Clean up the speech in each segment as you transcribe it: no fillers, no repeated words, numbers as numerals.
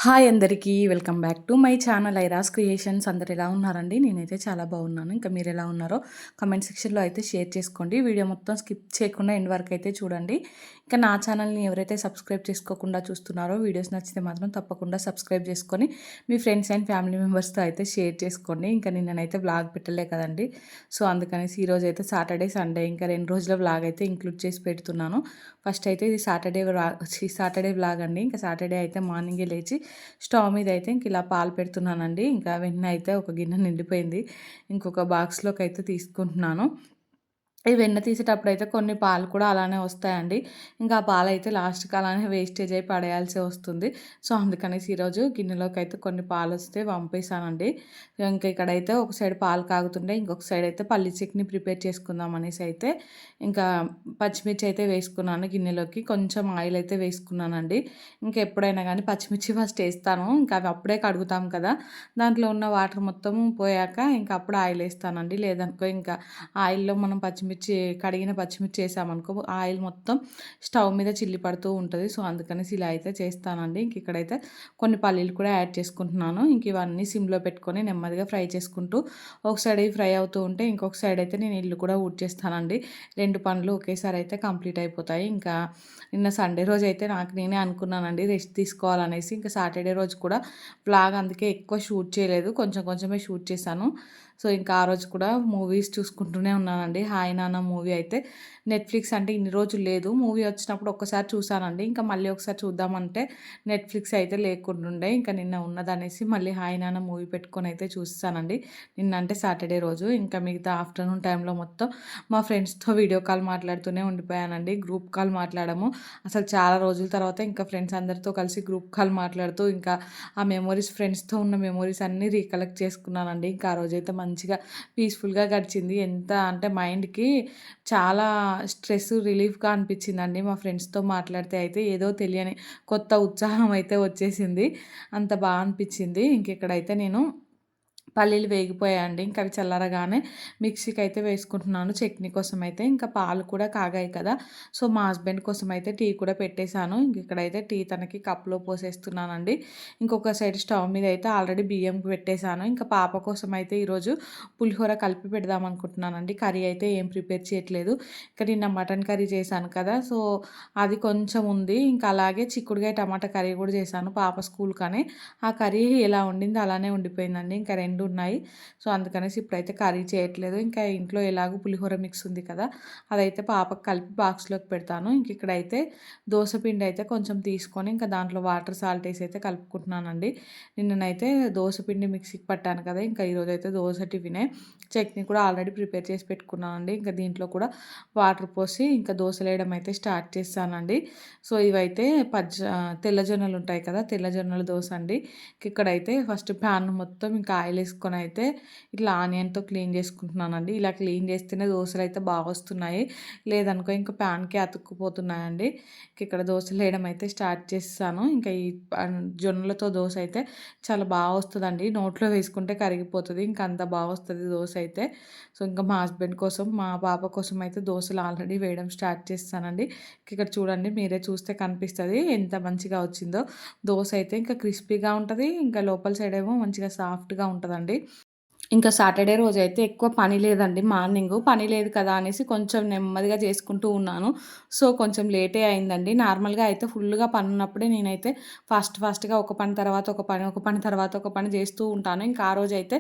Hi అందరికీ welcome back to my channel ఐరాస్ creations. అందరు ఎలా ఉన్నారండి? నేనైతే చాలా బాగున్నాను. ఇంకా మీరు ఎలా ఉన్నారో కమెంట్ సెక్షన్లో అయితే షేర్ చేసుకోండి. వీడియో మొత్తం స్కిప్ చేయకుండా ఎండ్ వరకు అయితే చూడండి. ఇంకా నా ఛానల్ని ఎవరైతే సబ్స్క్రైబ్ చేసుకోకుండా చూస్తున్నారో వీడియోస్ నచ్చితే మాత్రం తప్పకుండా సబ్స్క్రైబ్ చేసుకొని మీ ఫ్రెండ్స్ అండ్ ఫ్యామిలీ మెంబర్స్తో అయితే షేర్ చేసుకోండి. ఇంకా నిన్ననైతే వ్లాగ్ పెట్టలే కదండి, సో అందుకనేసి ఈరోజు అయితే సాటర్డే సండే ఇంకా 2 రోజుల వ్లాగ్ అయితే ఇంక్లూడ్ చేసి పెడుతున్నాను. ఫస్ట్ అయితే ఇది సాటర్డే వ్లాగ్ అండి. ఇంకా సాటర్డే అయితే మార్నింగే లేచి స్టవ్ మీద అయితే ఇంక ఇలా పాలు పెడుతున్నానండి. ఇంకా వెన్న అయితే ఒక గిన్నె నిండిపోయింది, ఇంకొక బాక్స్లోకి అయితే తీసుకుంటున్నాను. ఈ వెన్న తీసేటప్పుడు అయితే కొన్ని పాలు కూడా అలానే వస్తాయండి. ఇంకా ఆ పాలు అయితే లాస్ట్కి అలానే వేస్టేజ్ అయి పడేయాల్సి వస్తుంది. సో అందుకనేసి ఈరోజు గిన్నెలోకి అయితే కొన్ని పాలు వస్తే పంపేశానండి. ఇంకా ఇక్కడైతే ఒక సైడ్ పాలు కాగుతుంటే ఇంకొక సైడ్ అయితే పల్లి చట్నీ ప్రిపేర్ చేసుకుందాం అనేసి అయితే ఇంకా పచ్చిమిర్చి అయితే వేసుకున్నాను గిన్నెలోకి. కొంచెం ఆయిల్ అయితే వేసుకున్నానండి. ఇంకా ఎప్పుడైనా కానీ పచ్చిమిర్చి ఫస్ట్ వేస్తాను, ఇంకా అవి అప్పుడే కడుగుతాం కదా, దాంట్లో ఉన్న వాటర్ మొత్తం పోయాక ఇంకా అప్పుడు ఆయిల్ వేస్తానండి. లేదనుకో ఇంకా ఆయిల్లో మనం కడిగిన పచ్చిమిర్చి వేసామనుకో ఆయిల్ మొత్తం స్టవ్ మీద చిల్లి పడుతూ ఉంటుంది. సో అందుకనేసి ఇలా అయితే చేస్తానండి. ఇంక ఇక్కడైతే కొన్ని పల్లీలు కూడా యాడ్ చేసుకుంటున్నాను. ఇంక ఇవన్నీ సిమ్లో పెట్టుకొని నెమ్మదిగా ఫ్రై చేసుకుంటూ ఒక సైడ్ ఫ్రై అవుతూ ఉంటే ఇంకొక సైడ్ అయితే నేను ఇల్లు కూడా ఊడ్చేస్తానండి. 2 పనులు ఒకేసారి అయితే కంప్లీట్ అయిపోతాయి. ఇంకా నిన్న సండే రోజు అయితే నాకు నేనే అనుకున్నానండి రెస్ట్ తీసుకోవాలనేసి. ఇంకా సాటర్డే రోజు కూడా వ్లాగ్ అందుకే ఎక్కువ షూట్ చేయలేదు, కొంచెం కొంచెమే షూట్ చేశాను. సో ఇంకా ఆ రోజు కూడా మూవీస్ చూసుకుంటూనే ఉన్నానండి. హాయ్ నాన్న మూవీ అయితే నెట్ఫ్లిక్స్ అంటే ఇన్ని రోజులు లేదు, మూవీ వచ్చినప్పుడు ఒక్కసారి చూసానండి. ఇంకా మళ్ళీ ఒకసారి చూద్దామంటే నెట్ఫ్లిక్స్ అయితే లేకుంటుండే, ఇంకా నిన్న ఉన్నదనేసి మళ్ళీ హాయ్ నాన్న మూవీ పెట్టుకొని అయితే చూస్తానండి. నిన్న అంటే సాటర్డే రోజు. ఇంకా మిగతా ఆఫ్టర్నూన్ టైంలో మొత్తం మా ఫ్రెండ్స్తో వీడియో కాల్ మాట్లాడుతూనే ఉండిపోయానండి. గ్రూప్ కాల్ మాట్లాడము అసలు చాలా రోజుల తర్వాత ఇంకా ఫ్రెండ్స్ అందరితో కలిసి గ్రూప్ కాల్ మాట్లాడుతూ ఇంకా ఆ మెమొరీస్, ఫ్రెండ్స్తో ఉన్న మెమొరీస్ అన్నీ రీకలెక్ట్ చేసుకున్నానండి. ఇంకా ఆ రోజైతే మంచిగా పీస్ఫుల్గా గడిచింది. ఎంత అంటే మైండ్కి చాలా స్ట్రెస్ రిలీఫ్గా అనిపించిందండి. మా ఫ్రెండ్స్తో మాట్లాడితే అయితే ఏదో తెలియని కొత్త ఉత్సాహం అయితే వచ్చేసింది, అంత బాగా అనిపించింది. ఇంక ఇక్కడైతే నేను పల్లీలు వేగిపోయాయండి. ఇంకా అవి చల్లరగానే మిక్సీకి అయితే వేసుకుంటున్నాను చట్నీ కోసం అయితే. ఇంకా పాలు కూడా కాగాయి కదా, సో మా హస్బెండ్ కోసం అయితే టీ కూడా పెట్టేశాను. ఇంక ఇక్కడైతే టీ తనకి కప్లో పోసేస్తున్నానండి. ఇంకొక సైడ్ స్టవ్ మీద అయితే ఆల్రెడీ బియ్యం పెట్టేశాను. ఇంకా పాప కోసం అయితే ఈరోజు పులిహోర కలిపి పెడదాం అనుకుంటున్నానండి. కర్రీ అయితే ఏం ప్రిపేర్ చేయట్లేదు. ఇంకా నిన్న మటన్ కర్రీ చేశాను కదా, సో అది కొంచెం ఉంది. ఇంకా అలాగే చిక్కుడుకాయ టమాటా కర్రీ కూడా చేశాను పాప స్కూల్ కానీ. ఆ కర్రీ ఎలా ఉండింది అలానే ఉండిపోయిందండి. ఇంకా 2 ఉన్నాయి. సో అందుకనేసి ఇప్పుడైతే కర్రీ చేయట్లేదు. ఇంకా ఇంట్లో ఎలాగో పులిహోర మిక్స్ ఉంది కదా, అదైతే పాపకు కలిపి బాక్స్లోకి పెడతాను. ఇంక ఇక్కడైతే దోశ పిండి అయితే కొంచెం తీసుకొని ఇంకా దాంట్లో వాటర్ సాల్ట్ వేసి అయితే కలుపుకుంటున్నానండి. నిన్ననైతే దోశ పిండి మిక్సీకి పట్టాను కదా, ఇంకా ఈరోజు అయితే దోశ టిఫినే. చట్నీ కూడా ఆల్రెడీ ప్రిపేర్ చేసి పెట్టుకున్నానండి. ఇంకా దీంట్లో కూడా వాటర్ పోసి ఇంకా దోశలు వేయడం అయితే స్టార్ట్ చేస్తానండి. సో ఇవైతే తెల్ల జొన్నలు ఉంటాయి కదా, తెల్ల జొన్నల దోశ అండి. ఇక్కడైతే ఫస్ట్ ప్యాన్ మొత్తం ఇంకా ఆయిల్ వేసుకొని అయితే ఇట్లా ఆనియన్తో క్లీన్ చేసుకుంటున్నానండి. ఇలా క్లీన్ చేస్తేనే దోశలు అయితే బాగా వస్తున్నాయి, లేదనుకో ఇంకా ప్యాన్కి అతుక్కుపోతున్నాయండి. ఇక్కడ దోశలు వేయడం అయితే స్టార్ట్ చేస్తాను. ఇంకా ఈ జొన్నలతో దోశ అయితే చాలా బాగా వస్తుందండి, నోట్లో వేసుకుంటే కరిగిపోతుంది, ఇంకా అంత బాగా వస్తుంది దోశ అయితే. సో ఇంకా మా హస్బెండ్ కోసం మా పాప కోసం అయితే దోశలు ఆల్రెడీ వేయడం స్టార్ట్ చేస్తానండి. ఇక్కడ చూడండి, మీరే చూస్తే కనిపిస్తుంది ఎంత మంచిగా వచ్చిందో దోశ అయితే. ఇంకా క్రిస్పీగా ఉంటుంది, ఇంకా లోపల సైడ్ ఏమో మంచిగా సాఫ్ట్గా ఉంటుందండి. ఇంకా సాటర్డే రోజైతే ఎక్కువ పని లేదండి. పని లేదు కదా అనేసి కొంచెం నెమ్మదిగా చేసుకుంటూ ఉన్నాను. సో కొంచెం లేటే అయిందండి. నార్మల్గా అయితే ఫుల్గా పని ఉన్నప్పుడే నేనైతే ఫాస్ట్గా ఒక పని తర్వాత ఒక పని, ఒక పని తర్వాత ఒక పని చేస్తూ ఉంటాను. ఇంకా ఆ రోజైతే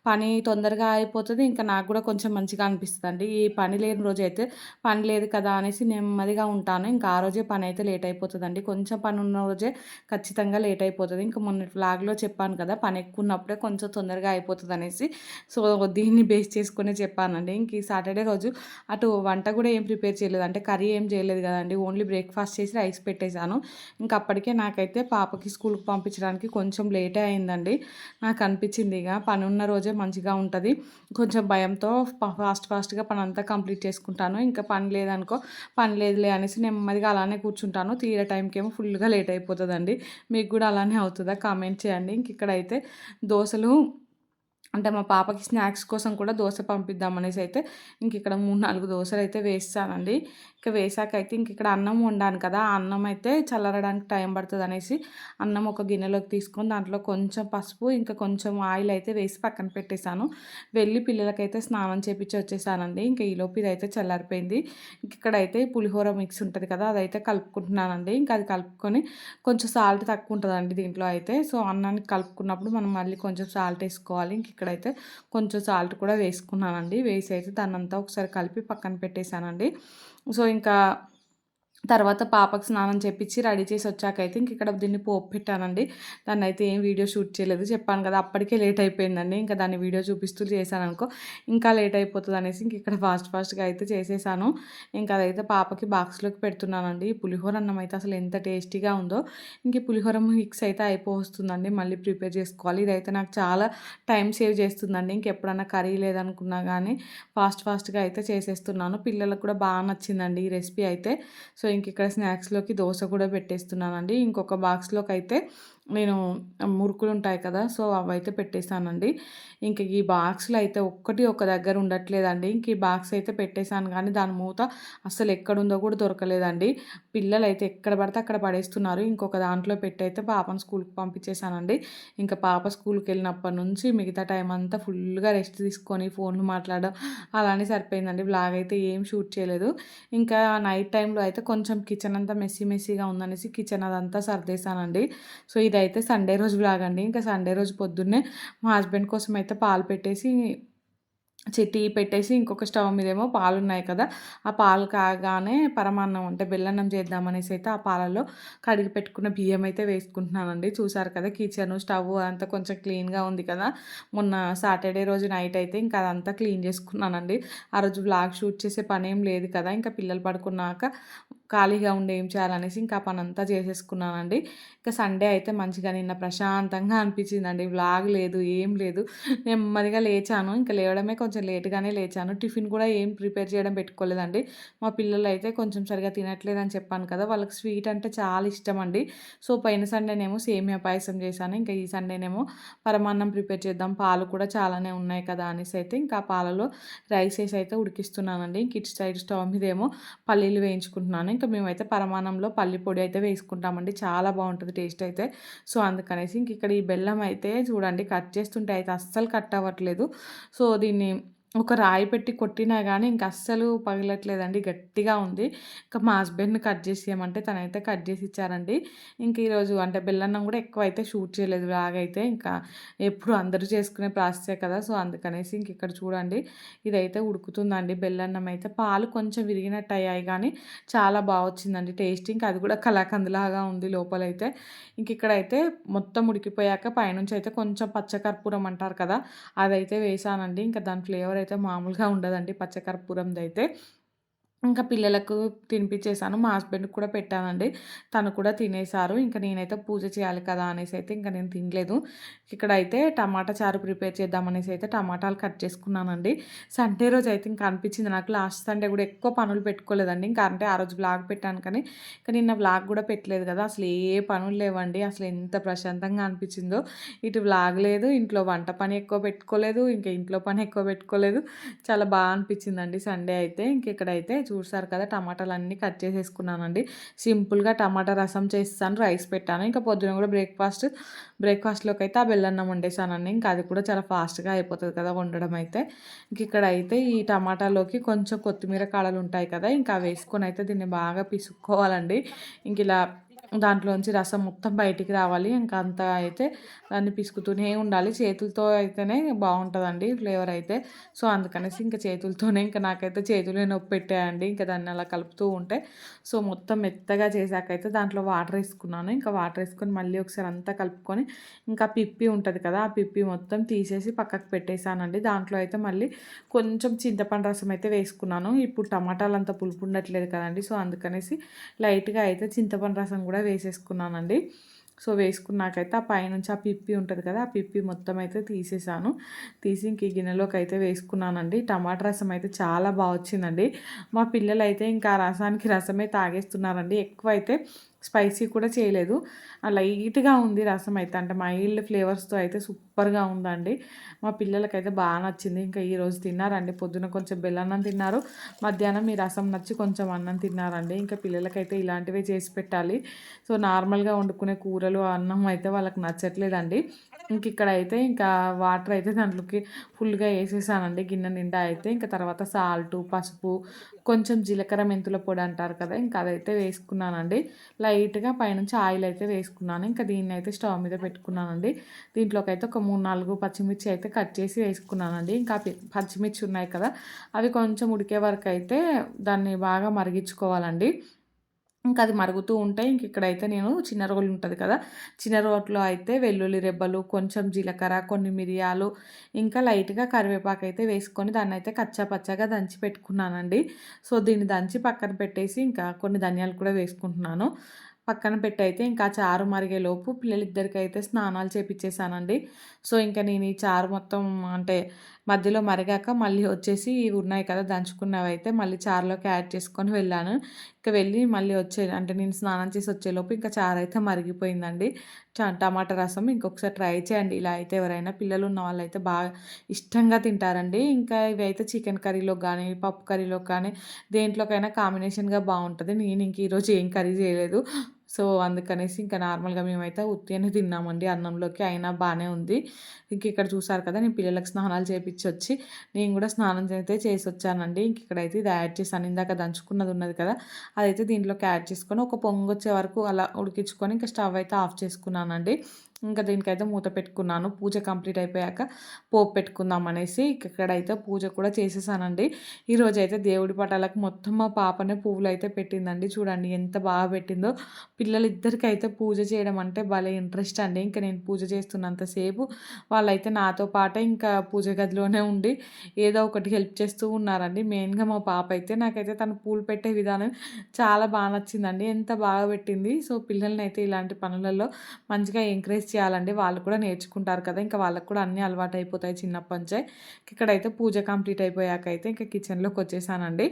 పని తొందరగా అయిపోతుంది, ఇంకా నాకు కూడా కొంచెం మంచిగా అనిపిస్తుందండి. ఈ పని లేని రోజైతే పని లేదు కదా అనేసి నెమ్మదిగా ఉంటాను. ఇంకా ఆ రోజే పని అయితే లేట్ అయిపోతుందండి. కొంచెం పని ఉన్న రోజే ఖచ్చితంగా లేట్ అయిపోతుంది. ఇంకా మొన్న వ్లాగ్లో చెప్పాను కదా, పని ఎక్కువ ఉన్నప్పుడే కొంచెం తొందరగా అయిపోతుంది అనేసి. సో దీన్ని బేస్ చేసుకునే చెప్పానండి. ఇంక ఈ సాటర్డే రోజు అటు వంట కూడా ఏం ప్రిపేర్ చేయలేదు, అంటే కర్రీ ఏం చేయలేదు కదండి, ఓన్లీ బ్రేక్ఫాస్ట్ చేసి రైస్ పెట్టేశాను. ఇంకా అప్పటికే నాకైతే పాపకి స్కూల్కి పంపించడానికి కొంచెం లేటే అయిందండి. నాకు అనిపించింది ఇక పని ఉన్న రోజే మంచిగా ఉంటుంది, కొంచెం భయంతో ఫాస్ట్గా పని అంతా కంప్లీట్ చేసుకుంటాను. ఇంకా పని లేదనుకో పని లేదులే అనేసి నెమ్మదిగా అలానే కూర్చుంటాను. తీరే టైంకి ఏమో ఫుల్గా లేట్ అయిపోతుందండి. మీకు కూడా అలానే అవుతుందా? కామెంట్ చేయండి. ఇంక ఇక్కడైతే దోశలు అంటే మా పాపకి స్నాక్స్ కోసం కూడా దోశ పంపిద్దాం అనేసి అయితే ఇంక ఇక్కడ 3, 4 దోశలు అయితే వేస్తానండి. ఇక వేసాకైతే ఇంక ఇక్కడ అన్నం వండాను కదా, ఆ అన్నం అయితే చల్లరడానికి టైం పడుతుందనేసి అన్నం ఒక గిన్నెలోకి తీసుకొని దాంట్లో కొంచెం పసుపు ఇంకా కొంచెం ఆయిల్ అయితే వేసి పక్కన పెట్టేశాను. వెళ్ళి పిల్లలకైతే స్నానం చేపించి వచ్చేసానండి. ఇంకా ఈలోపు ఇదైతే చల్లారిపోయింది. ఇక్కడైతే పులిహోర మిక్స్ ఉంటుంది కదా, అదైతే కలుపుకుంటున్నానండి. ఇంకా అది కలుపుకొని కొంచెం సాల్ట్ తక్కువ ఉంటుందండి దీంట్లో అయితే. సో అన్నానికి కలుపుకున్నప్పుడు మనం మళ్ళీ కొంచెం సాల్ట్ వేసుకోవాలి. ఇంక ఇక్కడైతే కొంచెం సాల్ట్ కూడా వేసుకున్నానండి. వేసి అయితే దాన్నంతా ఒకసారి కలిపి పక్కన పెట్టేశానండి. సో ఇంకా తర్వాత పాపకి స్నానం చేపించి రెడీ చేసి వచ్చాకైతే ఇంక ఇక్కడ దీన్ని పోపు పెట్టానండి. దాన్నైతే ఏం వీడియో షూట్ చేయలేదు. చెప్పాను కదా, అప్పటికే లేట్ అయిపోయిందండి. ఇంకా దాన్ని వీడియో చూపిస్తూ చేశాననుకో ఇంకా లేట్ అయిపోతుంది అనేసి ఇంక ఇక్కడ ఫాస్ట్గా అయితే చేసేసాను. ఇంకా అదైతే పాపకి బాక్స్లోకి పెడుతున్నానండి. పులిహోర అన్నం అయితే అసలు ఎంత టేస్టీగా ఉందో. ఇంక పులిహోర మిక్స్ అయితే అయిపోతుందండి. మళ్ళీ ప్రిపేర్ చేసుకోవాలి. ఇదైతే నాకు చాలా టైం సేవ్ చేస్తుందండి. ఇంకెప్పుడన్నా కర్రీ లేదనుకున్నా కానీ ఫాస్ట్గా అయితే చేసేస్తున్నాను. పిల్లలకు కూడా బాగా నచ్చిందండి ఈ రెసిపీ అయితే. సో ఇంక ఇక్కడ స్నాక్స్లోకి దోశ కూడా పెట్టేస్తున్నానండి. ఇంకొక బాక్స్లోకి అయితే నేను మురుకులు ఉంటాయి కదా, సో అవైతే పెట్టేశానండి. ఇంక ఈ బాక్స్లో అయితే ఒక్కటి ఒక దగ్గర ఉండట్లేదండి. ఇంక ఈ బాక్స్ అయితే పెట్టేశాను కానీ దాని మూత అసలు ఎక్కడుందో కూడా దొరకలేదండి. పిల్లలు అయితే ఎక్కడ పడితే అక్కడ పడేస్తున్నారు. ఇంకొక దాంట్లో పెట్టి అయితే పాపను స్కూల్కి పంపించేశానండి. ఇంకా పాప స్కూల్కి వెళ్ళినప్పటి నుంచి మిగతా టైం అంతా ఫుల్గా రెస్ట్ తీసుకొని ఫోన్లు మాట్లాడడం అలానే సరిపోయిందండి. బ్లాగ్ అయితే ఏం షూట్ చేయలేదు. ఇంకా నైట్ టైంలో అయితే కొంచెం కిచెన్ అంతా మెస్సీగా ఉందనేసి కిచెన్ అదంతా సర్దేశానండి. సో ఇదైతే సండే రోజు వ్లాగ్ అండి. ఇంకా సండే రోజు పొద్దున్నే మా హస్బెండ్ కోసం అయితే పాలు పెట్టేసి టీ పెట్టేసి ఇంకొక స్టవ్ మీదేమో పాలు ఉన్నాయి కదా, ఆ పాలు కాగానే పరమాన్నం అంటే బెల్లన్నం చేద్దామనేసి అయితే ఆ పాలలో కడిగి పెట్టుకున్న బియ్యం అయితే వేసుకుంటున్నానండి. చూసారు కదా, కిచెన్ స్టవ్ అంతా కొంచెం క్లీన్గా ఉంది కదా. మొన్న సాటర్డే రోజు నైట్ అయితే ఇంకా అదంతా క్లీన్ చేసుకున్నానండి. ఆ రోజు వ్లాగ్ షూట్ చేసే పని ఏం లేదు కదా, ఇంకా పిల్లలు పడుకున్నాక ఖాళీగా ఉండి ఏం చేయాలనేసి ఇంకా ఆ పని అంతా చేసేసుకున్నానండి. ఇంకా సండే అయితే మంచిగా నిన్న ప్రశాంతంగా అనిపించిందండి. వ్లాగ్ లేదు, ఏం లేదు. నెమ్మదిగా లేచాను. ఇంకా లేవడమే కొంచెం లేట్‌గానే లేచాను. టిఫిన్ కూడా ఏం ప్రిపేర్ చేయడం పెట్టుకోలేదండి. మా పిల్లలైతే కొంచెం సరిగ్గా తినట్లేదని చెప్పాను కదా, వాళ్ళకి స్వీట్ అంటే చాలా ఇష్టమండి. సో పోయిన సండేనేమో సేమియా పాయసం చేశాను. ఇంకా ఈ సండేనేమో పరమాన్నం ప్రిపేర్ చేద్దాం, పాలు కూడా చాలానే ఉన్నాయి కదా అనేసి అయితే ఇంకా ఆ పాలలో రైస్ వేసి అయితే ఉడికిస్తున్నానండి. ఇంక ఇటు సైడ్ స్టవ్ మీదేమో పల్లీలు వేయించుకుంటున్నాను. ఇంకా మేమైతే పరమాన్నంలో పల్లి పొడి అయితే వేసుకుంటామండి. చాలా బాగుంటుంది టేస్ట్ అయితే. సో అందుకనేసి ఇంక ఇక్కడ ఈ బెల్లం అయితే చూడండి కట్ చేస్తుంటే అయితే అస్సలు కట్ అవ్వట్లేదు. సో దీన్ని ఒక రాయి పెట్టి కొట్టినా కానీ ఇంక అస్సలు పగలట్లేదండి, గట్టిగా ఉంది. ఇంకా మా హస్బెండ్‌ని కట్ చేసి ఇయ్యమంటే తనైతే కట్ చేసి ఇచ్చారండి. ఇంక ఈరోజు అంటే బెల్లన్నం కూడా ఎక్కువ అయితే షూట్ చేయలేదు. లాగైతే ఇంకా ఎప్పుడు అందరూ చేసుకునే ప్రాసెసే కదా, సో అందుకనేసి ఇంక ఇక్కడ చూడండి ఇదైతే ఉడుకుతుందండి. బెల్లన్నం అయితే పాలు కొంచెం విరిగినట్టు అయ్యాయి కానీ చాలా బాగా వచ్చిందండి టేస్ట్. ఇంకా అది కూడా కలాకండ్లాగా ఉంది లోపలైతే. ఇంక ఇక్కడైతే మొత్తం ఉడికిపోయాక పైనుంచి అయితే కొంచెం పచ్చకర్పూరం అంటారు కదా, అదైతే వేసానండి. ఇంకా దాని ఫ్లేవర్ అయితే మామూలుగా ఉండదండి పచ్చకర్పూరందైతే. ఇంకా పిల్లలకు తినిపించేసాను. మా హస్బెండ్‌కి కూడా పెట్టానండి. తను కూడా తినేసారు. ఇంక నేనైతే పూజ చేయాలి కదా అనేసి అయితే ఇంక నేను తినలేదు. ఇక్కడైతే టమాటా చారు ప్రిపేర్ చేద్దామనేసి అయితే టమాటాలు కట్ చేసుకున్నానండి. సండే రోజు అయితే ఇంకా అనిపించింది నాకు, లాస్ట్ సండే కూడా ఎక్కువ పనులు పెట్టుకోలేదండి. ఇంకా అంటే ఆ రోజు వ్లాగ్ పెట్టాను కానీ ఇక నిన్న వ్లాగ్ కూడా పెట్టలేదు కదా, అసలు ఏ పనులు లేవండి. అసలు ఎంత ప్రశాంతంగా అనిపించిందో. ఇటు వ్లాగ్ లేదు, ఇంట్లో వంట పని ఎక్కువ పెట్టుకోలేదు, ఇంకా ఇంట్లో పని ఎక్కువ పెట్టుకోలేదు. చాలా బాగా అనిపించిందండి సండే అయితే. ఇంక ఇక్కడైతే చూసారు కదా, టమాటాలన్నీ కట్ చేసేసుకున్నానండి. సింపుల్‌గా టమాటా రసం చేసేసాను, రైస్ పెట్టాను. ఇంకా పొద్దున కూడా బ్రేక్‌ఫాస్ట్‌లోకి అయితే ఆ బెల్లన్నం వండేసానండి. ఇంకా అది కూడా చాలా ఫాస్ట్‌గా అయిపోతుంది కదా వండడం అయితే. ఇంక ఇక్కడైతే ఈ టమాటాలోకి కొంచెం కొత్తిమీర కాడలు ఉంటాయి కదా, ఇంకా అవి వేసుకొని అయితే దీన్ని బాగా పిసుక్కోవాలండి. ఇంక ఇలా దాంట్లోంచి రసం మొత్తం బయటికి రావాలి. ఇంకా అంతా అయితే దాన్ని పిసుకుతూనే ఉండాలి. చేతులతో అయితేనే బాగుంటుందండి ఫ్లేవర్ అయితే. సో అందుకనేసి ఇంకా చేతులతోనే, ఇంకా నాకైతే చేతులే నొప్పి పెట్టాయండి ఇంకా దాన్ని అలా కలుపుతూ ఉంటే. సో మొత్తం మెత్తగా చేశాకైతే దాంట్లో వాటర్ వేసుకున్నాను. ఇంకా వాటర్ వేసుకొని మళ్ళీ ఒకసారి అంతా కలుపుకొని ఇంకా పిప్పి ఉంటుంది కదా, ఆ పిప్పి మొత్తం తీసేసి పక్కకు పెట్టేశానండి. దాంట్లో అయితే మళ్ళీ కొంచెం చింతపండు రసం అయితే వేసుకున్నాను. ఇప్పుడు టమాటాలు అంత పులుపు ఉండట్లేదు కదండి, సో అందుకనేసి లైట్గా అయితే చింతపండు రసం కూడా వేసేసుకున్నానండి. సో వేసుకున్నాకైతే ఆ పైనుంచి ఆ పిప్పి ఉంటుంది కదా, ఆ పిప్పి మొత్తం అయితే తీసేసాను. తీసి ఇంక ఈ గిన్నెలోకి అయితే వేసుకున్నానండి. టమాటా రసం అయితే చాలా బాగా వచ్చిందండి. మా పిల్లలు అయితే ఇంకా ఆ రసానికి రసమే తాగేస్తున్నారండి. ఎక్కువ అయితే స్పైసీ కూడా చేయలేదు. లైట్‌గా ఉంది రసం అయితే. అంటే మైల్డ్ ఫ్లేవర్స్‌తో అయితే సూపర్‌గా ఉందండి. మా పిల్లలకైతే బాగా నచ్చింది. ఇంకా ఈరోజు తిన్నారండి. పొద్దున కొంచెం బెల్లన్నం తిన్నారు. మధ్యాహ్నం ఈ రసం నచ్చి కొంచెం అన్నం తిన్నారండి. ఇంకా పిల్లలకైతే ఇలాంటివే చేసి పెట్టాలి. సో, నార్మల్‌గా వండుకునే కూరలు, అన్నం అయితే వాళ్ళకి నచ్చట్లేదండి. ఇక్కడైతే ఇంకా వాటర్ అయితే దాంట్లోకి ఫుల్‌గా ఏసేసానండి గిన్నె నిండా అయితే. ఇంకా తర్వాత సాల్టు, పసుపు, కొంచెం జీలకర్ర మెంతుల పొడి అంటారు కదా! ఇంకా అదైతే వేసుకున్నానండి. లైట్‌గా పైనుంచి ఆయిల్ అయితే వేసుకున్నాను. ఇంకా దీన్నైతే స్టవ్ మీద పెట్టుకున్నానండి. దీంట్లోకైతే ఒక 3, 4 పచ్చిమిర్చి అయితే కట్ చేసి వేసుకున్నానండి. ఇంకా పచ్చిమిర్చి ఉన్నాయి కదా! అవి కొంచెం ఉడికే వరకైతే దాన్ని బాగా మరిగించుకోవాలండి. ఇంకా అది మరుగుతూ ఉంటే ఇక్కడైతే నేను చిన్న రోలు ఉంటది కదా! చిన్న రోట్లో అయితే వెల్లుల్లి రెబ్బలు, కొంచెం జీలకర్ర, కొన్ని మిరియాలు, ఇంకా లైట్‌గా కరివేపాకైతే వేసుకొని దాన్నైతే కచ్చా పచ్చాగా దంచి పెట్టుకున్నానండి. సో, దీన్ని దంచి పక్కన పెట్టేసి ఇంకా కొన్ని ధనియాలు కూడా వేసుకుంటున్నాను. పక్కన పెట్టయితే ఇంకా చారు మరిగేలోపు పిల్లలిద్దరికైతే స్నానాలు చేపిచ్చేసానండి. సో, ఇంక నేను ఈ చారు మొత్తం అంటే మధ్యలో మరిగాక మళ్ళీ వచ్చేసి ఇవి ఉన్నాయి కదా! దంచుకున్నవైతే మళ్ళీ చారులోకి యాడ్ చేసుకొని వెళ్ళాను. వెళ్ళి మళ్ళీ అంటే నేను స్నానం చేసి వచ్చేలోపు ఇంకా చారైతే మరిగిపోయిందండి. టమాటా రసం ఇంకొకసారి ట్రై చేయండి. ఇలా అయితే ఎవరైనా పిల్లలు ఉన్న వాళ్ళైతే బాగా ఇష్టంగా తింటారండి. ఇంకా ఇవైతే చికెన్ కర్రీలోకి గానీ, పప్పు కర్రీలోకి కానీ దేంట్లోకైనా కాంబినేషన్‌గా బావుంటది. నేను ఇంక ఈరోజు ఏం కర్రీ చేయలేదు. సో, అందుకనేసి ఇంకా నార్మల్‌గా మేమైతే ఉత్తిగనే తిన్నామండి అన్నంలోకి. అయినా బానే ఉంది. ఇక్కడ చూసారు కదా! నేను పిల్లలకి స్నానాలు చేపిచ్చొచ్చి, నేను గూడా స్నానం అయితే చేసొచ్చానండి. ఇక్కడైతే ఇది యాడ్ చేశాను. ఇందాక దంచుకున్నది ఉన్నది కదా! అదైతే దీంట్లోకి యాడ్ చేసుకొని, ఒక పొంగొచ్చే వరకు అలా ఉడికించుకొని, ఇంకా స్టవ్ అయితే ఆఫ్ చేసుకున్నానండి. ఇంకా దీనికైతే మూత పెట్టుకున్నాను. పూజ కంప్లీట్ అయిపోయాక పోపు పెట్టుకుందాం అనేసి ఇక్కడైతే పూజ కూడా చేసేసానండి. ఈరోజైతే దేవుడి పటాలకు మొత్తం మా పాపనే పువ్వులైతే పెట్టిందండి. చూడండి ఎంత బాగా పెట్టిందో. పిల్లలిద్దరికైతే పూజ చేయడం అంటే భలే ఇంట్రెస్ట్ అండి. ఇంక నేను పూజ చేస్తున్నంత సేపు వాళ్ళైతే నాతో పాటే ఇంకా పూజ గదిలోనే ఉండి ఏదో ఒకటి హెల్ప్ చేస్తూ ఉన్నారండి. మెయిన్‌గా మా పాప అయితే నాకైతే తను పూలు పెట్టే విధానం చాలా నచ్చిందండి. ఎంత బాగా పెట్టింది. సో, పిల్లలనైతే ఇలాంటి పనులలో మంచిగా ఎంకరేజ్ చేయాలండి. వాళ్ళు కూడా నేర్చుకుంటారు కదా! ఇంకా వాళ్ళకి కూడా అన్నీ అలవాటయిపోతాయి చిన్నప్పటి నుంచే. ఇక్కడైతే పూజ కంప్లీట్ అయిపోయాకైతే ఇంకా కిచెన్‌లోకొచ్చేసానండి.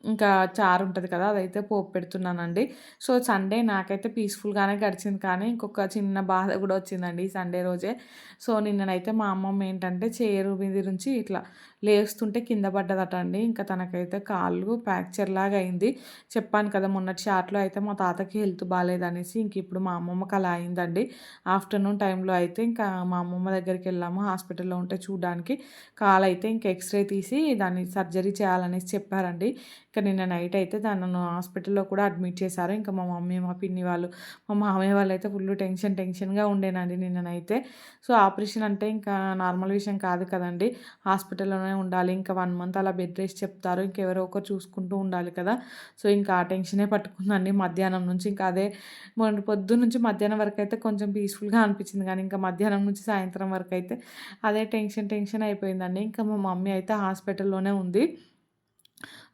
ఇంకా చారు ఉంటది కదా! అదైతే పోపు పెడుతున్నానండి. సో, సండే నాకైతే పీస్‌ఫుల్‌గానే గడిచింది. కానీ ఇంకొక చిన్న బాధ గూడా వచ్చిందండి ఈ సండే రోజే. సో, నిన్ననైతే మా అమ్మమ్మ ఏంటంటే చైరు మీద నుంచి ఇట్లా లేస్తుంటే కింద పడ్డదట అండి. ఇంకా తనకైతే కాళ్ళు ఫ్రాక్చర్‌లాగా అయింది. చెప్పాను కదా! మొన్నటి షాట్‌లో అయితే మా తాతకి హెల్త్ బాలేదనేసి ఇప్పుడు మా అమ్మమ్మకి అలా అయిందండి. ఆఫ్టర్‌నూన్ టైంలో అయితే ఇంకా మా అమ్మమ్మ దగ్గరికెళ్ళాము హాస్పిటల్‌లో ఉంటే చూడ్డానికి. కాలయితే ఇంకా ఎక్స్‌రే తీసి దాన్ని సర్జరీ చేయాలనేసి చెప్పారండి. నిన్న నైట్ అయితే తనను హాస్పిటల్‌లో కూడా అడ్మిట్ చేశారు. ఇంకా మా మమ్మీ, మా పిన్ని వాళ్ళు, మా మామయ్య వాళ్ళైతే ఫుల్లు టెన్షన్‌గా ఉండేనండి నిన్ననైతే. సో, ఆపరేషన్ అంటే ఇంకా నార్మల్ విషయం కాదు కదండీ! హాస్పిటల్‌లోనే ఉండాలి. ఇంకా 1 మంత్ అలా బెడ్ రెస్ట్ చెప్తారు. ఇంకెవరో ఒకరు చూసుకుంటూ ఉండాలి కదా! సో, ఇంకా ఆ టెన్షనే పట్టుకుందండి మధ్యాహ్నం నుంచి. ఇంకా అదే పొద్దున్నుంచి మధ్యాహ్నం వరకైతే కొంచెం పీస్‌ఫుల్‌గా అనిపించింది గానీ, ఇంకా మధ్యాహ్నం నుంచి సాయంత్రం వరకైతే అదే టెన్షన్ అయిపోయిందండి. ఇంకా మా మమ్మీ అయితే హాస్పిటల్‌లోనే ఉంది.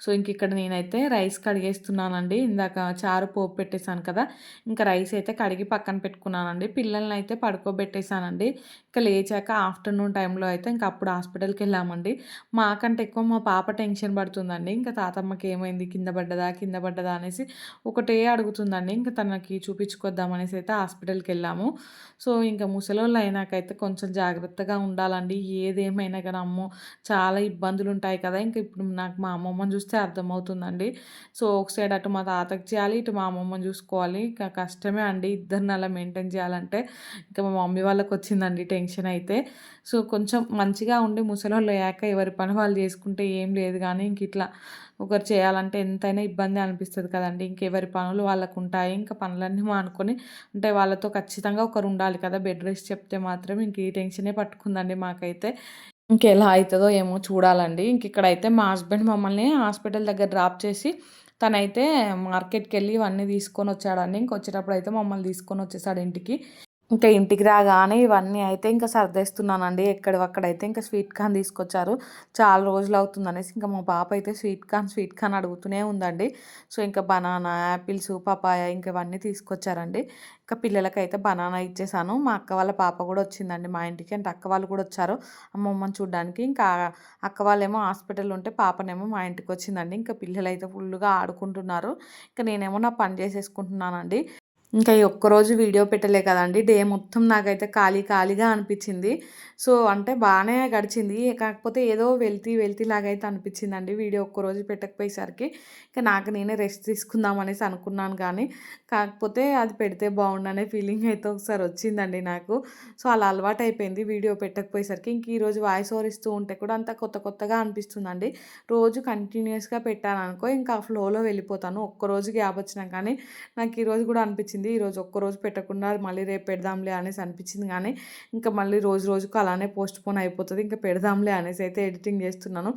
సో, ఇక్కడ నేనైతే రైస్ కడిగేస్తున్నానండి. ఇందాక చారు పోపు పెట్టేసాను కదా! ఇంకా రైస్ అయితే కడిగి పక్కన పెట్టుకున్నానండి. పిల్లలనైతే పడుకోబెట్టేసానండి. లేచాక ఆఫ్టర్‌నూన్ టైంలో అయితే అప్పుడు హాస్పిటల్‌కెళ్ళామండి. మాకంటే ఎక్కువ మా పాప టెన్షన్ పడుతుందండి. తాతమ్మకి ఏమైంది? కింద పడ్డదా? కింద పడ్డదా? అనేసి ఒకటే అడుగుతుందండి. తనకి చూపించుకొద్దాం అనేసి అయితే హాస్పిటల్‌కెళ్ళాము. సో, ముసలోళ్ళు అయినాకైతే కొంచెం జాగ్రత్తగా ఉండాలండి. ఏదేమైనా గాని అమ్మో! చాలా ఇబ్బందులుంటాయి కదా! ఇప్పుడు నాకు మా అమ్మమ్మని చూస్తే అర్థమవుతుందండి. సో, ఒక సైడ్ అటు మా తాతకి చేయాలి, ఇటు మా అమ్మమ్మని చూసుకోవాలి. కష్టమే అండి ఇద్దరిని అలా మెయింటైన్ చేయాలంటే. మా మమ్మీ వాళ్ళకొచ్చిందండి టెన్షన్ అయితే. సో, కొంచెం మంచిగా ఉండి ముసలోళ్ళయ్యాక ఎవరి పని వాళ్ళు చేసుకుంటే ఏం లేదు గానీ, ఇట్లా ఒకరు చేయాలంటే ఎంతైనా ఇబ్బందే అనిపిస్తది కదండీ! ఎవరి పనులు వాళ్ళకుంటాయి. పనులన్నీ మానుకొని అంటే వాళ్ళతో ఖచ్చితంగా ఒకరుండాలి కదా! బెడ్ రెస్ట్ చెప్తే మాత్రం ఈ టెన్షనే పట్టుకుందండి మాకైతే. ఇంకెలా అయితదో ఏమో చూడాలండి. ఇక్కడైతే మా హస్బెండ్ మమ్మల్ని హాస్పిటల్ దగ్గర డ్రాప్ చేసి, తనైతే మార్కెట్‌కెళ్ళి ఇవన్నీ తీసుకొనొచ్చాడండి. వచ్చేటప్పుడైతే మమ్మల్ని తీసుకొనొచ్చేసాడు ఇంటికి. ఇంటికి రాగానే ఇవన్నీ అయితే సర్దేస్తున్నానండి. ఎక్కడివక్కడైతే స్వీట్ కార్న్ తీసుకొచ్చారు. చాలా రోజులవుతుందనేసి మా పాప అయితే స్వీట్ కార్న్ అడుగుతూనే ఉందండి. సో, బనానా, యాపిల్స్, పపాయ ఇవన్నీ తీసుకొచ్చారండి. పిల్లలకైతే బనానా ఇచ్చేసాను. మా అక్క వాళ్ళ పాప కూడా వచ్చిందండి మా ఇంటికి. అక్క వాళ్ళు కూడా వచ్చారు అమ్మమ్మని చూడ్డానికి. అక్క వాళ్ళేమో హాస్పిటల్‌లో ఉంటే పాపనేమో మా ఇంటికొచ్చిందండి. పిల్లలైతే ఫుల్లుగా ఆడుకుంటున్నారు. నేనేమో నా పని చేసేసుకుంటున్నానండి. ఇంకా ఈ ఒక్కరోజు వీడియో పెట్టలే కదండీ! డే మొత్తం నాకైతే ఖాళీగా అనిపిచ్చింది. సో, అంటే బానే గడిచింది. కాకపోతే ఏదో వెళ్తీలాగైతే అనిపిచ్చిందండి వీడియో ఒక్కరోజు పెట్టకపోయేసరికి. ఇక నాకు నేనే రెస్ట్ తీసుకుందాం అనేసి అనుకున్నాను కానీ, కాకపోతే అది పెడితే బావుండనే ఫీలింగ్ అయితే ఒకసారి వచ్చిందండి నాకు. సో, అలా అలవాటయిపోయింది వీడియో పెట్టకపోయేసరికి. ఇంక ఈరోజు వాయిస్ ఓవర్ ఇస్తూ ఉంటే కూడా అంతా కొత్తగా అనిపిస్తుందండి. రోజు కంటిన్యూయస్‌గా పెట్టాననుకో ఇంకా ఫ్లోలో వెళ్ళిపోతాను. ఒక్కరోజు గ్యాప్ వచ్చినా కానీ నాకు ఈరోజు కూడా అనిపిచ్చింది. ఈరోజు ఒక్కరోజు పెట్టకుండా మళ్ళీ రేపు పెడదాంలే అనేసి అనిపిచ్చింది గానీ, ఇంకా మళ్ళీ రోజుకు అలానే పోస్ట్‌పోన్ అయిపోతది. ఇంకా పెడదాంలే అనేసి అయితే ఎడిటింగ్ చేస్తున్నాను.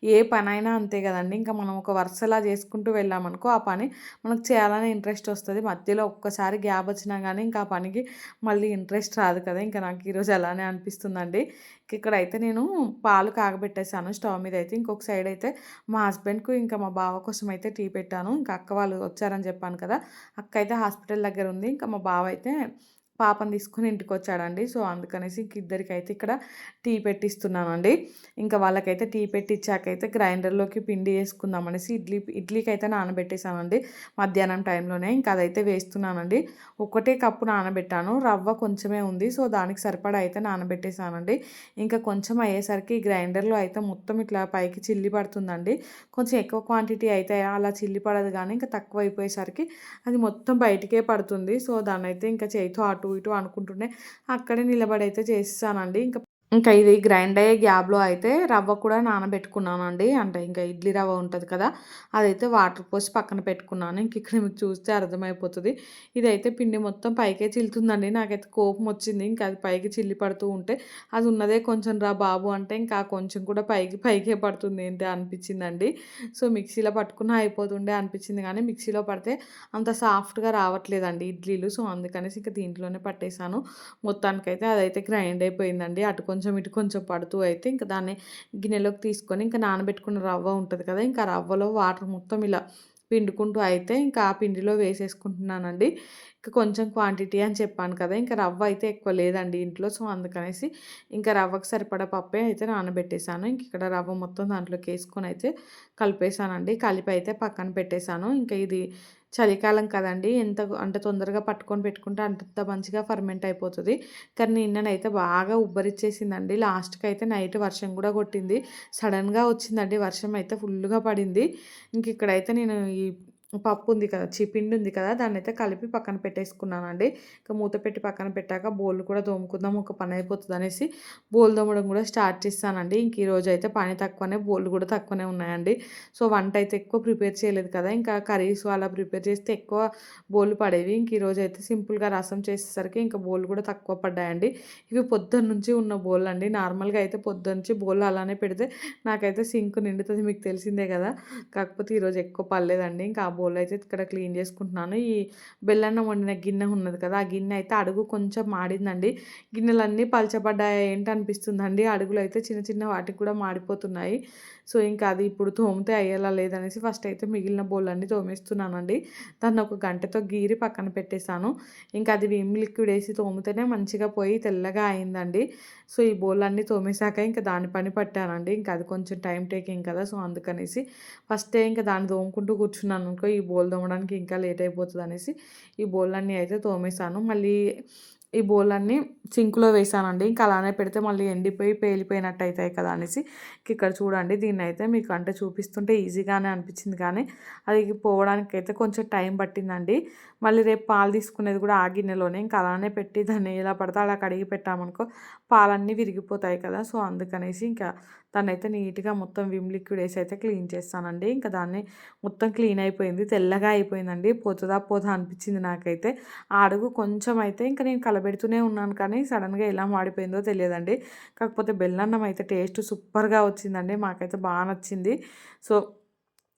ఏ పనైనా అంతే గదండీ! ఇంకా మనం ఒక వరుసలా చేసుకుంటూ వెళ్ళామనుకో ఆ పని మనకు చేయాలనే ఇంట్రెస్ట్ వస్తది. మధ్యలో ఒక్కసారి గ్యాప్ వచ్చినా గానీ ఇంకా ఆ పనికి మళ్ళీ ఇంట్రెస్ట్ రాదు కదా! ఇంకా నాకు ఈరోజు అలానే అనిపిస్తుందండి. ఇక్కడైతే నేను పాలు కాగబెట్టేసాను స్టవ్ మీద అయితే. ఇంకొక సైడ్ అయితే మా హస్బెండ్‌కు ఇంకా మా బావ కోసం అయితే టీ పెట్టాను. ఇంకా అక్క వాళ్ళు వచ్చారని చెప్పాను కదా! అక్క అయితే హాస్పిటల్ దగ్గర ఉంది. ఇంకా మా బావ అయితే పాపని తీసుకొని ఇంటికొచ్చాడండి. సో, అందుకనేసి ఇంక ఇద్దరికైతే ఇక్కడ టీ పెట్టిస్తున్నానండి. ఇంకా వాళ్ళకైతే టీ పెట్టిచ్చాకైతే గ్రైండర్‌లోకి పిండి యేసుకుందామనేసి ఇడ్లీకైతే నానబెట్టేసానండి. మధ్యాహ్నం టైంలోనే. ఇంకా అదైతే వేస్తున్నానండి. ఒకటే కప్పు నానబెట్టాను. రవ్వ కొంచెమే ఉంది. సో, దానికి సరిపడా అయితే నానబెట్టేసానండి. ఇంకా కొంచెం అయ్యేసరికి గ్రైండర్‌లో అయితే మొత్తం ఇట్లా పైకి చిల్లి పడుతుందండి. కొంచెం ఎక్కువ క్వాంటిటీ అయితే అలా చిల్లి పడదు గానీ, ఇంకా తక్కువైపోయేసరికి అది మొత్తం బయటికే పడుతుంది. సో, దాన్నైతే ఇంకా చేయితో అటు ఇటు అనుకుంటూనే అక్కడే నిలబడైతే చేసేసానండి. ఇంకా ఇది గ్రైండ్ అయ్యే గ్యాప్‌లో అయితే రవ్వ కూడా నానబెట్టుకున్నానండి. అంటే ఇంకా ఇడ్లీ రవ్వ ఉంటది కదా! అదైతే వాటర్ పోసి పక్కన పెట్టుకున్నాను. ఇంక ఇక్కడ మీకు చూస్తే అర్థమైపోతది. ఇదైతే పిండి మొత్తం పైకే చిల్లుతుందండి. నాకైతే కోపమొచ్చింది. ఇంకా అది పైకి చిల్లి పడుతూ ఉంటే, అది ఉన్నదే కొంచెం రా బాబు అంటే, ఇంకా కొంచెం కూడా పైకే పడుతుంది ఏంటి అనిపిచ్చిందండి. సో, మిక్సీలో పట్టుకున్నా అయిపోతుండే అనిపిచ్చింది గానీ, మిక్సీలో పడితే అంత సాఫ్ట్‌గా రావట్లేదండి ఇడ్లీలు. సో, అందుకనేసి ఇంక దీంట్లోనే పట్టేసాను. మొత్తానికైతే అదైతే గ్రైండ్ అయిపోయిందండి. అటు కొంచెం, ఇటు కొంచెం పడుతూ అయితే ఇంక దాన్ని గిన్నెలోకి తీసుకొని ఇంకా నానబెట్టుకున్న రవ్వ ఉంటది కదా! ఇంకా రవ్వలో వాటర్ మొత్తం ఇలా పిండుకుంటూ అయితే ఇంకా ఆ పిండిలో వేసేసుకుంటున్నానండి. ఇంక కొంచెం క్వాంటిటీ అని చెప్పాను కదా! ఇంకా రవ్వ అయితే ఎక్కువ లేదండి ఇంట్లో. సో, అందుకనేసి ఇంకా రవ్వకి సరిపడా పప్పే అయితే నానబెట్టేసాను. ఇంక ఇక్కడ రవ్వ మొత్తం దాంట్లోకేసుకొని అయితే కలిపేసానండి. కలిపి అయితే పక్కన పెట్టేసాను. ఇంకా ఇది చలికాలం కదండీ! అంటే తొందరగా పట్టుకొని పెట్టుకుంటే అంత మంచిగా ఫర్మెంట్ అయిపోతది. కానీ నిన్ననైతే బాగా ఉబ్బరిచ్చేసిందండి. లాస్ట్‌కైతే నైట్ వర్షం గూడా కొట్టింది. సడెన్‌గా వచ్చిందండి వర్షం అయితే ఫుల్లుగా పడింది. ఇంకిక్కడైతే నేను ఈ పప్పు ఉంది కదా! పిండి ఉంది కదా! దాన్నైతే కలిపి పక్కన పెట్టేసుకున్నానండి. ఇక మూత పెట్టి పక్కన పెట్టాక బోళ్ళు కూడా తోముకుందాం ఒక పని అయిపోతదనేసి బోళ్ళు తోమడం కూడా స్టార్ట్ చేశానండి. ఇంక ఈరోజైతే పని తక్కువనే బోళ్ళు కూడా తక్కువనే ఉన్నాయండి. సో, వంట అయితే ఎక్కువ ప్రిపేర్ చేయలేదు కదా! ఇంకా కర్రీస్ అలా ప్రిపేర్ చేస్తే ఎక్కువ బోళ్ళు పడేవి. ఇంక ఈరోజైతే సింపుల్‌గా రసం చేసేసరికి ఇంకా బోళ్ళు కూడా తక్కువ పడ్డాయండి. ఇవి పొద్దున్నుంచి ఉన్న బోళ్ళండి. నార్మల్‌గా అయితే పొద్దున్నుంచి బోళ్ళు అలానే పెడితే నాకైతే సింక్ నిండుతది మీకు తెలిసిందే కదా! కాకపోతే ఈరోజు ఎక్కువ పడలేదండి. ఇంకా ఆ బౌల్ అయితే ఇక్కడ క్లీన్ చేసుకుంటున్నాను. ఈ బెల్లన్నం వండిన గిన్నె ఉన్నది కదా! ఆ గిన్నె అయితే అడుగు కొంచెం మాడిందండి. గిన్నెలన్నీ పలచబడ్డాయా ఏంటి అనిపిస్తుందండి. అడుగులో అయితే చిన్న చిన్న వాటికి కూడా మాడిపోతున్నాయి. సో, ఇంకా అది ఇప్పుడు తోమితే అయ్యేలా లేదనేసి ఫస్ట్ అయితే మిగిలిన బౌలన్నీ తోమేస్తున్నానండి. దాన్ని ఒక గంటెతో గీరి పక్కన పెట్టేసాను. ఇంకా అది విమ్ లిక్విడ్ ఏసి తోమితేనే మంచిగా పోయి తెల్లగా అయిందండి. సో, ఈ బౌలన్నీ తోమేసాక ఇంకా దాని పని పట్టానండి. ఇంకా అది కొంచెం టైమ్ టేకింగ్ కదా! సో, అందుకనేసి ఫస్టే ఇంకా దాన్ని తోముకుంటూ కూర్చున్నాననుకో, ఈ బోలు తోమడానికి ఇంకా లేట్ అయిపోతదనేసి ఈ బోళ్ళన్నీ అయితే తోమేసాను. మళ్ళీ ఈ బోళ్ళన్నీ సింక్‌లో వేసానండి. ఇంకా అలానే పెడితే మళ్ళీ ఎండిపోయి పేలిపోయినట్టు అయితాయి కదా! అనేసి ఇక్కడ చూడండి దీన్నైతే మీకు అంటే చూపిస్తుంటే ఈజీగానే అనిపించింది కానీ, అది పోవడానికైతే కొంచెం టైం పట్టిందండి. మళ్ళీ రేపు పాలు తీసుకునేది కూడా ఆ గిన్నెలోనే. ఇంకా అలానే పెట్టి దాన్ని ఎలా పడితే అలా కడిగి పెట్టామనుకో పాలన్నీ విరిగిపోతాయి కదా! సో, అందుకనేసి ఇంకా దాన్నైతే నీట్‌గా మొత్తం విమ్ లిక్విడ్ ఏసి అయితే క్లీన్ చేస్తానండి. ఇంకా దాన్ని మొత్తం క్లీన్ అయిపోయింది. తెల్లగా అయిపోయిందండి. పోతదా అనిపించింది నాకైతే. ఆ అడుగు కొంచెం అయితే ఇంక నేను కలబెడుతూనే ఉన్నాను కానీ సడెన్‌గా ఎలా మాడిపోయిందో తెలియదండి. కాకపోతే బెల్లన్నం అయితే టేస్ట్ సూపర్‌గా వచ్చిందండి. మాకైతే బా నచ్చింది. సో,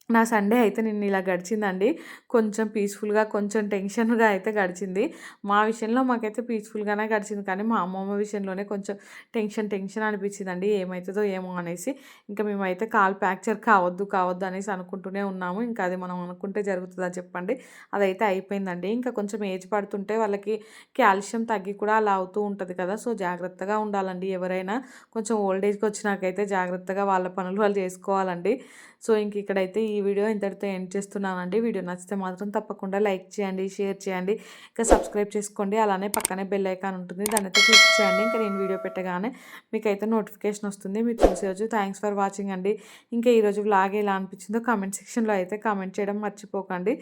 నా సండే అయితే నిన్న ఇలా గడిచిందండి. కొంచెం పీస్‌ఫుల్‌గా, కొంచెం టెన్షన్‌గా అయితే గడిచింది. మా విషయంలో మాకైతే పీస్‌ఫుల్‌గానే గడిచింది. కానీ మా అమ్మమ్మ విషయంలోనే కొంచెం టెన్షన్ అనిపించిందండి. ఏమైతదో ఏమో అనేసి. ఇంకా మేమైతే కాలు ఫ్రాక్చర్ కావద్దు అనేసి అనుకుంటూనే ఉన్నాము. ఇంకా అది మనం అనుకుంటే జరుగుతదా చెప్పండి. అదైతే అయిపోయిందండి. ఇంకా కొంచెం ఏజ్ పడుతుంటే వాళ్ళకి కాల్షియం తగ్గి కూడా అలా అవుతూ ఉంటది కదా! సో, జాగ్రత్తగా ఉండాలండి ఎవరైనా. కొంచెం ఓల్డ్ ఏజ్‌కి వచ్చినాకైతే జాగ్రత్తగా వాళ్ళ పనులు వాళ్ళు చేసుకోవాలండి. సో, ఇక్కడైతే ఈ వీడియో ఇంతటితో ఎండ్ చేస్తున్నానండి. వీడియో నచ్చితే మాత్రం తప్పకుండా లైక్ చేయండి, షేర్ చేయండి, ఇంకా సబ్స్క్రైబ్ చేసుకోండి. అలానే పక్కనే బెల్ ఐకాన్ ఉంటుంది, దాన్నైతే క్లిక్ చేయండి. ఇంకా నేను వీడియో పెట్టగానే మీకైతే నోటిఫికేషన్ వస్తుంది, మీరు చూసేయచ్చు. థ్యాంక్స్ ఫర్ వాచింగ్ అండి. ఇంకా ఈరోజు వ్లాగ్ ఎలా అనిపించిందో కామెంట్ సెక్షన్లో అయితే కామెంట్ చేయడం మర్చిపోకండి.